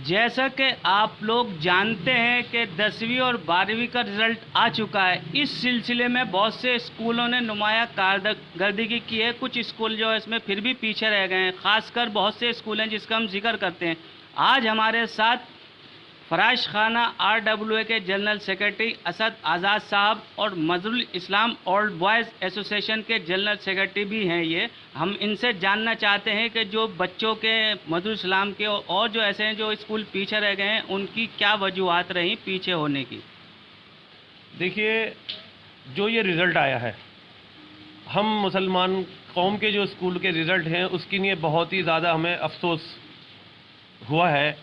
जैसा कि आप लोग जानते हैं कि 10वीं और 12वीं का रिज़ल्ट आ चुका है। इस सिलसिले में बहुत से स्कूलों ने नुमाया कारकर्दगी की है। कुछ स्कूल जो है इसमें फिर भी पीछे रह गए हैं, ख़ासकर बहुत से स्कूल हैं जिसका हम जिक्र करते हैं। आज हमारे साथ फराश खाना RWA के जनरल सेक्रेटरी असद आज़ाद साहब और मजरुल इस्लाम ओल्ड बॉयज़ एसोसिएशन के जनरल सेक्रेटरी भी हैं। हम इनसे जानना चाहते हैं कि जो बच्चों के मजरुल इस्लाम के और जो ऐसे हैं जो स्कूल पीछे रह गए हैं, उनकी क्या वजूहात रही पीछे होने की। देखिए, जो ये रिज़ल्ट आया है, हम मुसलमान कौम के जो स्कूल के रिज़ल्ट हैं उसके लिए बहुत ही ज़्यादा हमें अफसोस हुआ है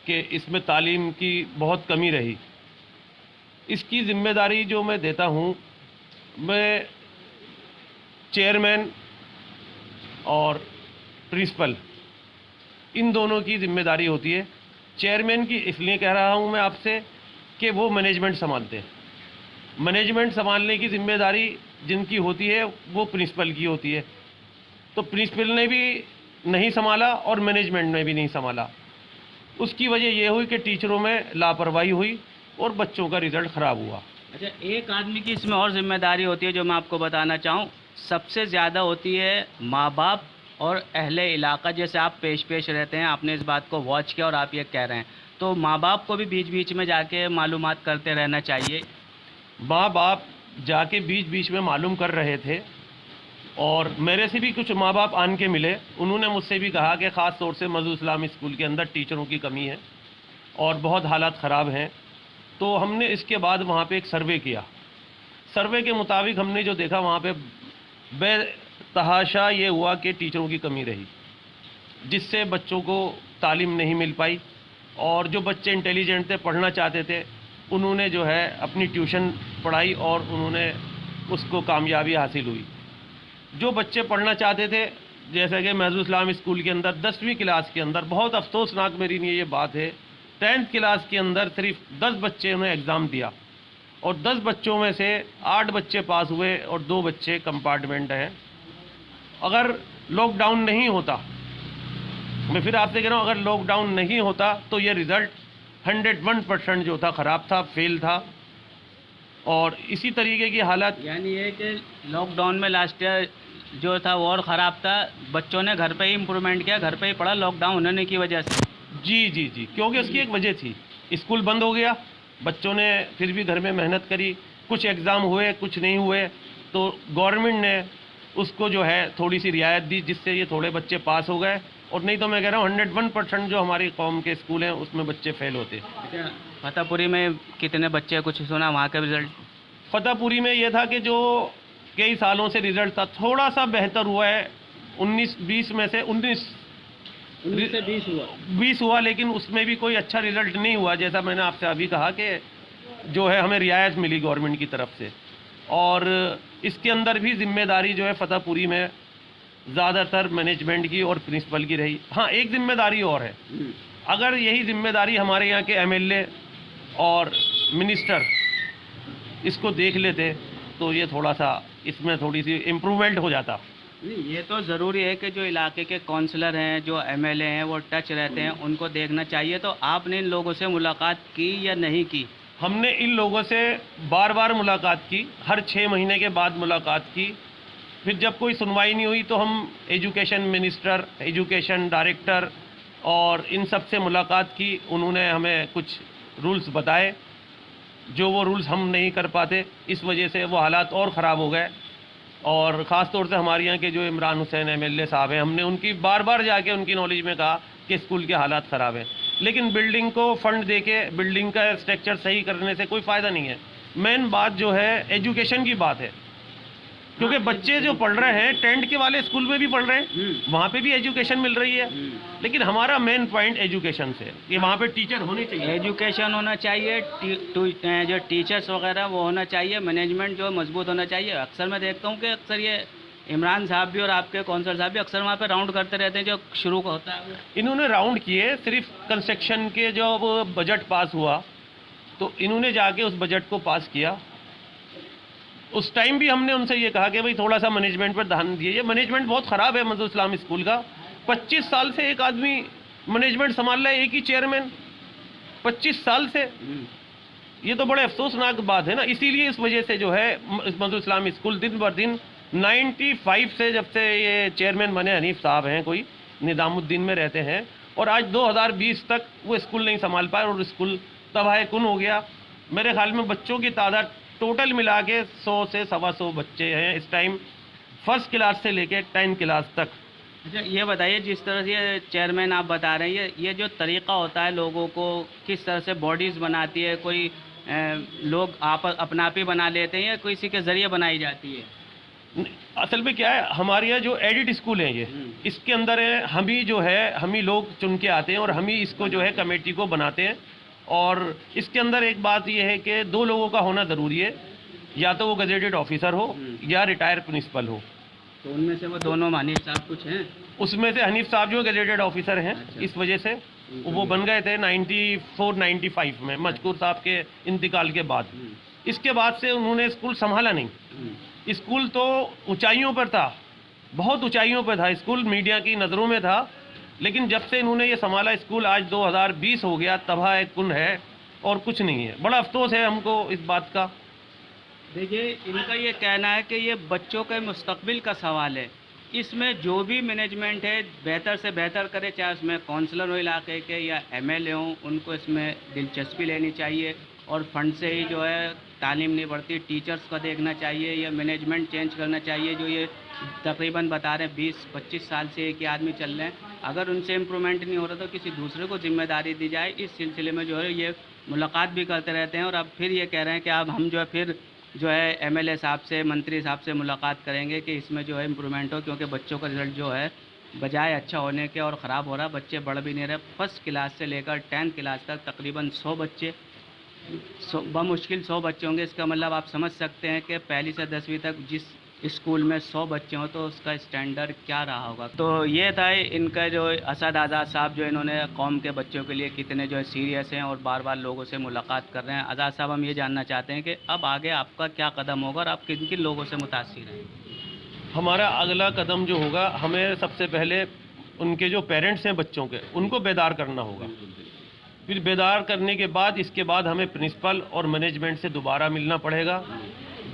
कि इसमें तालीम की बहुत कमी रही। इसकी ज़िम्मेदारी जो मैं देता हूँ, मैं चेयरमैन और प्रिंसिपल इन दोनों की ज़िम्मेदारी होती है। चेयरमैन की इसलिए कह रहा हूँ मैं आपसे कि वो मैनेजमेंट संभालते हैं। मैनेजमेंट संभालने की ज़िम्मेदारी जिनकी होती है वो प्रिंसिपल की होती है। तो प्रिंसिपल ने भी नहीं संभाला और मैनेजमेंट ने भी नहीं संभाला। उसकी वजह यह हुई कि टीचरों में लापरवाही हुई और बच्चों का रिज़ल्ट ख़राब हुआ। अच्छा, एक आदमी की इसमें और जिम्मेदारी होती है जो मैं आपको बताना चाहूँ, सबसे ज़्यादा होती है माँ बाप और अहले इलाका। जैसे आप पेश रहते हैं, आपने इस बात को वॉच किया और आप ये कह रहे हैं, तो माँ बाप को भी बीच बीच में जाके मालूमात करते रहना चाहिए। माँ बाप जाके बीच बीच में मालूम कर रहे थे और मेरे से भी कुछ माँ बाप आन के मिले। उन्होंने मुझसे भी कहा कि ख़ास तौर से मजरूल इस्लाम स्कूल के अंदर टीचरों की कमी है और बहुत हालात ख़राब हैं। तो हमने इसके बाद वहाँ पे एक सर्वे किया। सर्वे के मुताबिक हमने जो देखा, वहाँ पे बेतहाशा ये हुआ कि टीचरों की कमी रही, जिससे बच्चों को तालीम नहीं मिल पाई। और जो बच्चे इंटेलिजेंट थे, पढ़ना चाहते थे, उन्होंने जो है अपनी ट्यूशन पढ़ाई और उन्होंने उसको कामयाबी हासिल हुई। जो बच्चे पढ़ना चाहते थे, जैसे कि मजरूल इस्लाम स्कूल के अंदर 10वीं क्लास के अंदर, बहुत अफसोसनाक मेरे लिए ये बात है, 10th क्लास के अंदर सिर्फ 10 बच्चे ने एग्ज़ाम दिया और 10 बच्चों में से 8 बच्चे पास हुए और 2 बच्चे कंपार्टमेंट हैं। अगर लॉकडाउन नहीं होता, मैं फिर आपसे कह रहा हूँ, अगर लॉकडाउन नहीं होता तो ये रिज़ल्ट 101% जो था ख़राब था, फेल था। और इसी तरीके की हालत, यानी ये कि लॉकडाउन में लास्ट ईयर जो था वो और ख़राब था, बच्चों ने घर पे ही इम्प्रूवमेंट किया, घर पे ही पढ़ा लॉकडाउन होने की वजह से। जी, क्योंकि उसकी एक वजह थी, स्कूल बंद हो गया, बच्चों ने फिर भी घर में मेहनत करी, कुछ एग्ज़ाम हुए, कुछ नहीं हुए, तो गवर्नमेंट ने उसको जो है थोड़ी सी रियायत दी, जिससे ये थोड़े बच्चे पास हो गए। और नहीं तो मैं कह रहा हूँ 101% जो हमारी कौम के स्कूल हैं उसमें बच्चे फेल होते। अच्छा, फतेहपुरी में कितने बच्चे, कुछ सुना वहाँ का रिज़ल्ट? फतेहपुरी में ये था कि जो कई सालों से रिज़ल्ट था, थोड़ा सा बेहतर हुआ है। 19-20 में से 19 से 20 हुआ, लेकिन उसमें भी कोई अच्छा रिज़ल्ट नहीं हुआ। जैसा मैंने आपसे अभी कहा कि जो है हमें रियायत मिली गवर्नमेंट की तरफ से। और इसके अंदर भी ज़िम्मेदारी जो है फतेहपुरी में ज़्यादातर मैनेजमेंट की और प्रिंसिपल की रही। हाँ, एक ज़िम्मेदारी और है, अगर यही ज़िम्मेदारी हमारे यहाँ के MLA और मिनिस्टर इसको देख लेते तो ये थोड़ा सा इसमें थोड़ी सी इम्प्रूवमेंट हो जाता। नहीं, ये तो ज़रूरी है कि जो इलाके के काउंसलर हैं, जो MLA हैं, वो टच रहते हैं, उनको देखना चाहिए। तो आपने इन लोगों से मुलाकात की या नहीं की? हमने इन लोगों से बार बार मुलाकात की, हर 6 महीने के बाद मुलाकात की। फिर जब कोई सुनवाई नहीं हुई तो हम एजुकेशन मिनिस्टर, एजुकेशन डायरेक्टर और इन सब से मुलाकात की। उन्होंने हमें कुछ रूल्स बताए, जो वो रूल्स हम नहीं कर पाते, इस वजह से वो हालात और ख़राब हो गए। और ख़ास तौर से हमारे यहाँ के जो इमरान हुसैन MLA साहब हैं, हमने उनकी बार बार जाके उनकी नॉलेज में कहा कि स्कूल के हालात ख़राब हैं, लेकिन बिल्डिंग को फंड देके बिल्डिंग का स्ट्रक्चर सही करने से कोई फ़ायदा नहीं है। मेन बात जो है एजुकेशन की बात है, क्योंकि बच्चे जो पढ़ रहे हैं टेंट के वाले स्कूल में भी पढ़ रहे हैं, वहाँ पे भी एजुकेशन मिल रही है। लेकिन हमारा मेन पॉइंट एजुकेशन से कि वहाँ पे टीचर होने चाहिए, एजुकेशन होना चाहिए, जो टीचर्स वगैरह वो होना चाहिए, मैनेजमेंट जो मजबूत होना चाहिए। अक्सर मैं देखता हूँ कि अक्सर ये इमरान साहब भी और आपके काउंसलर साहब भी अक्सर वहाँ पे राउंड करते रहते हैं, जो शुरू होता है। इन्होंने राउंड किए, सिर्फ कंस्ट्रक्शन के जो बजट पास हुआ तो इन्होंने जाके उस बजट को पास किया। उस टाइम भी हमने उनसे ये कहा कि भाई थोड़ा सा मैनेजमेंट पर ध्यान दीजिए। मैनेजमेंट बहुत ख़राब है मजरूल इस्लाम स्कूल का। 25 साल से एक आदमी मैनेजमेंट संभाल रहा है, एक ही चेयरमैन। 25 साल से, ये तो बड़े अफसोसनाक बात है ना। इसीलिए इस वजह से जो है मंजूर इस्लामी स्कूल दिन बर दिन 95 से, जब से ये चेयरमैन बने हनीफ साहब हैं, कोई निज़ामुद्दीन में रहते हैं, और आज 2020 तक वो स्कूल नहीं संभाल पाए और स्कूल तबाह कुन हो गया। मेरे ख्याल में बच्चों की तादाद टोटल मिला के 100 से 125 बच्चे हैं इस टाइम, फर्स्ट क्लास से लेके 10 क्लास तक। अच्छा, ये बताइए, जिस तरह से ये चेयरमैन आप बता रहे हैं, ये जो तरीक़ा होता है लोगों को किस तरह से बॉडीज़ बनाती है, कोई लोग आप अपना आप ही बना लेते हैं या किसी के ज़रिए बनाई जाती है? असल में क्या है, हमारे यहाँ जो एडिट स्कूल है ये, इसके अंदर है, हम ही जो है, हम ही लोग चुन के आते हैं और हम ही इसको जो है कमेटी को बनाते हैं। और इसके अंदर एक बात ये है कि 2 लोगों का होना ज़रूरी है, या तो वो गजेटेड ऑफिसर हो या रिटायर्ड प्रिंसिपल हो। तो उनमें से वो दोनों हनीफ साहब कुछ हैं? उसमें से हनीफ साहब जो गजेटेड ऑफिसर हैं, इस वजह से वो बन गए थे 94-95 में, मजकूर साहब के इंतकाल के बाद। इसके बाद से उन्होंने स्कूल संभाला नहीं। स्कूल तो ऊंचाइयों पर था, बहुत ऊंचाइयों पर था स्कूल, मीडिया की नज़रों में था, लेकिन जब से इन्होंने ये संभाला स्कूल आज 2020 हो गया, तबाह कुन है और कुछ नहीं है। बड़ा अफसोस है हमको इस बात का। देखिए, इनका ये कहना है कि ये बच्चों के मुस्तकबिल का सवाल है, इसमें जो भी मैनेजमेंट है बेहतर से बेहतर करे, चाहे उसमें काउंसलर हो इलाके के या एमएलए हों, उनको इसमें दिलचस्पी लेनी चाहिए और फंड से ही जो है तालीम नहीं बढ़ती, टीचर्स का देखना चाहिए या मैनेजमेंट चेंज करना चाहिए। जो ये तकरीबन बता रहे हैं 20-25 साल से एक ही आदमी चल रहे हैं, अगर उनसे इम्प्रूवमेंट नहीं हो रहा तो किसी दूसरे को जिम्मेदारी दी जाए। इस सिलसिले में जो है ये मुलाकात भी करते रहते हैं और अब फिर ये कह रहे हैं कि अब हम जो है फिर जो है एमएलए साहब से, मंत्री साहब से मुलाकात करेंगे कि इसमें जो है इम्प्रूवमेंट हो, क्योंकि बच्चों का रिज़ल्ट जो है बजाय अच्छा होने के और ख़राब हो रहा, बच्चे बढ़ भी नहीं रहे। फर्स्ट क्लास से लेकर 10th क्लास तक तकरीबन 100 बच्चे, बमुश्किल 100 बच्चे होंगे। इसका मतलब आप समझ सकते हैं कि पहली से 10वीं तक जिस स्कूल में 100 बच्चे हों तो उसका स्टैंडर्ड क्या रहा होगा। तो ये था इनका जो असद आज़ाद साहब, जो इन्होंने कौम के बच्चों के लिए कितने जो है सीरियस हैं और बार बार लोगों से मुलाकात कर रहे हैं। आज़ाद साहब, हम ये जानना चाहते हैं कि अब आगे आपका क्या कदम होगा और आप किन किन लोगों से मुतासिर हैं? हमारा अगला कदम जो होगा, हमें सबसे पहले उनके जो पेरेंट्स हैं बच्चों के, उनको बेदार करना होगा। फिर बेदार करने के बाद इसके बाद हमें प्रिंसिपल और मैनेजमेंट से दोबारा मिलना पड़ेगा,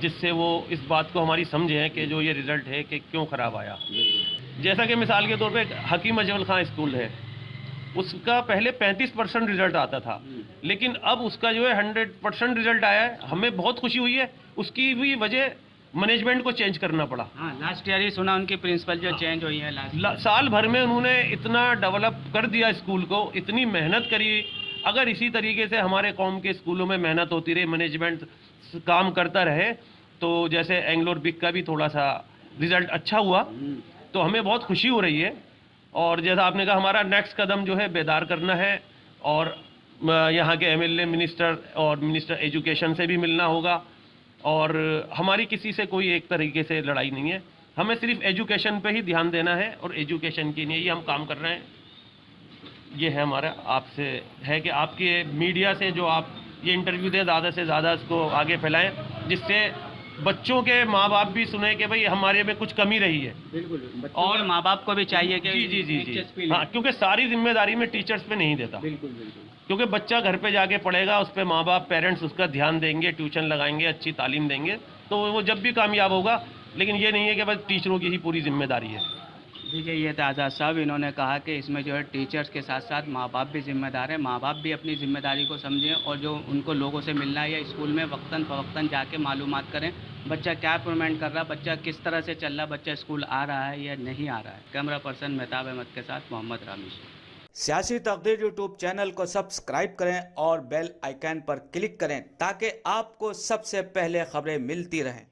जिससे वो इस बात को हमारी समझें कि जो ये रिज़ल्ट है कि क्यों ख़राब आया। जैसा कि मिसाल के तौर पे हकीम अजमल खां स्कूल है, उसका पहले 35% रिज़ल्ट आता था, लेकिन अब उसका जो है 100% रिज़ल्ट आया है। हमें बहुत खुशी हुई है। उसकी भी वजह मैनेजमेंट को चेंज करना पड़ा। हाँ, लास्ट ईयर ही सुना उनकी प्रिंसिपल जो चेंज हुई है साल भर में उन्होंने इतना डेवलप कर दिया स्कूल को, इतनी मेहनत करी। अगर इसी तरीके से हमारे कौम के स्कूलों में मेहनत होती रही, मैनेजमेंट काम करता रहे, तो जैसे एंग्लोर बिग का भी थोड़ा सा रिज़ल्ट अच्छा हुआ, तो हमें बहुत खुशी हो रही है। और जैसा आपने कहा, हमारा नेक्स्ट कदम जो है बेदार करना है और यहाँ के एमएलए, मिनिस्टर और मिनिस्टर एजुकेशन से भी मिलना होगा। और हमारी किसी से कोई एक तरीके से लड़ाई नहीं है, हमें सिर्फ एजुकेशन पे ही ध्यान देना है और एजुकेशन के लिए ही हम काम कर रहे हैं। ये है हमारा आपसे है कि आपके मीडिया से जो आप ये इंटरव्यू दें, ज़्यादा से ज़्यादा इसको आगे फैलाएं, जिससे बच्चों के माँ बाप भी सुने कि भाई हमारे में कुछ कमी रही है। बिल्कुल, और माँ बाप को भी चाहिए कि जी। हाँ, क्योंकि सारी जिम्मेदारी में टीचर्स पे नहीं देता। बिल्कुल। क्योंकि बच्चा घर पे जाके पढ़ेगा, उस पर माँ बाप, पेरेंट्स उसका ध्यान देंगे, ट्यूशन लगाएंगे, अच्छी तालीम देंगे, तो वो जब भी कामयाब होगा। लेकिन ये नहीं है कि बस टीचरों की ही पूरी जिम्मेदारी है। देखिए, ये था आज़ाद साहब, इन्होंने कहा कि इसमें जो है टीचर्स के साथ साथ माँ बाप भी जिम्मेदार हैं। माँ बाप भी अपनी ज़िम्मेदारी को समझें और जो उनको लोगों से मिलना है या स्कूल में वक्तन फ़वक्तन जाके मालूमात करें, बच्चा क्या इम्प्रूवमेंट कर रहा है, बच्चा किस तरह से चल रहा, बच्चा स्कूल आ रहा है या नहीं आ रहा है। कैमरा पर्सन मेहताब अहमद के साथ मोहम्मद रामीश। सियासी तकदीर यूट्यूब चैनल को सब्सक्राइब करें और बेल आइकन पर क्लिक करें ताकि आपको सबसे पहले खबरें मिलती रहें।